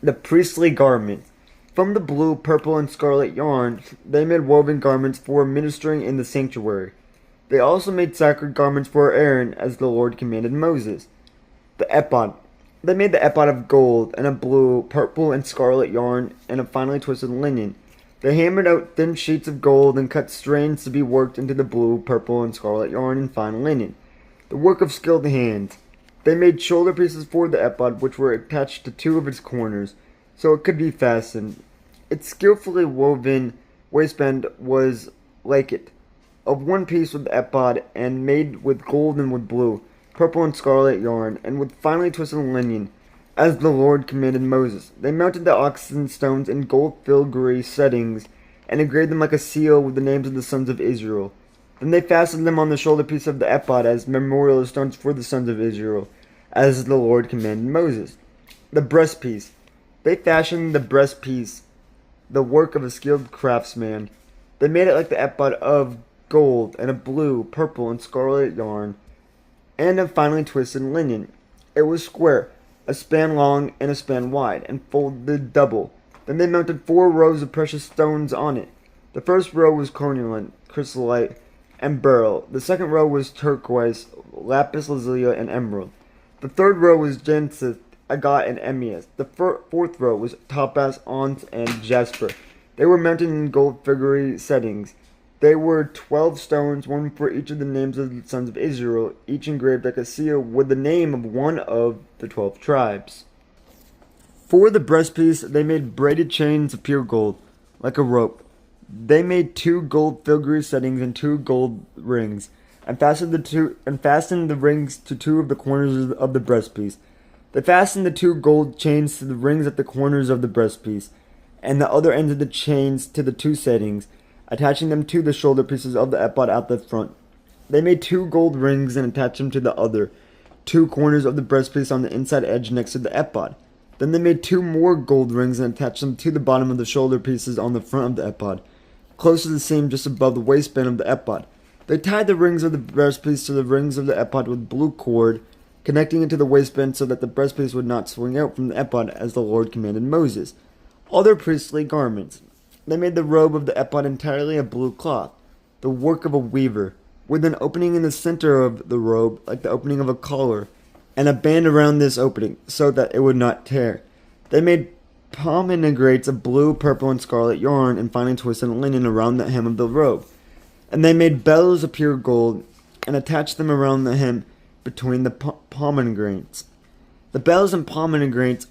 The priestly garment. From the blue, purple, and scarlet yarn, they made woven garments for ministering in the sanctuary. They also made sacred garments for Aaron, as the Lord commanded Moses. The ephod. They made the ephod of gold and of blue, purple, and scarlet yarn, and of finely twisted linen. They hammered out thin sheets of gold and cut strands to be worked into the blue, purple, and scarlet yarn and fine linen. The work of skilled hands. They made shoulder pieces for the ephod, which were attached to two of its corners, so it could be fastened. Its skillfully woven waistband was like it, of one piece with the ephod, and made with gold and with blue, purple and scarlet yarn, and with finely twisted linen, as the Lord commanded Moses. They mounted the oxen stones in gold filigree settings, and engraved them like a seal with the names of the sons of Israel. Then they fastened them on the shoulder piece of the ephod as memorial stones for the sons of Israel, as the Lord commanded Moses. The breastpiece. They fashioned the breastpiece, the work of a skilled craftsman. They made it like the ephod of gold and of blue, purple, and scarlet yarn, and of finely twisted linen. It was square, a span long and a span wide, and folded double. Then they mounted 4 rows of precious stones on it. The first row was cornelian, chrysolite, and beryl. The second row was turquoise, lapis lazuli, and emerald. The third row was jacinth, agate, and emerald. The fourth row was topaz, onyx, and jasper. They were mounted in gold filigree settings. They were 12 stones, one for each of the names of the sons of Israel, each engraved like a seal with the name of one of the 12 tribes. For the breastpiece, they made braided chains of pure gold, like a rope. They made 2 gold filigree settings and 2 gold rings, and fastened the rings to 2 of the corners of the breastpiece. They fastened the 2 gold chains to the rings at the corners of the breastpiece, and the other ends of the chains to the 2 settings, attaching them to the shoulder pieces of the ephod at the front. They made 2 gold rings and attached them to the other 2 corners of the breastpiece on the inside edge next to the ephod. Then they made 2 more gold rings and attached them to the bottom of the shoulder pieces on the front of the ephod, close to the seam just above the waistband of the ephod. They tied the rings of the breastpiece to the rings of the ephod with blue cord, connecting it to the waistband so that the breastpiece would not swing out from the ephod, as the Lord commanded Moses. Other priestly garments. They made the robe of the ephod entirely of blue cloth, the work of a weaver, with an opening in the center of the robe like the opening of a collar, and a band around this opening, so that it would not tear. They made pomegranates of blue, purple, and scarlet yarn, and finely twisted linen around the hem of the robe. And they made bells of pure gold, and attached them around the hem between the pomegranates. The bells and pomegranates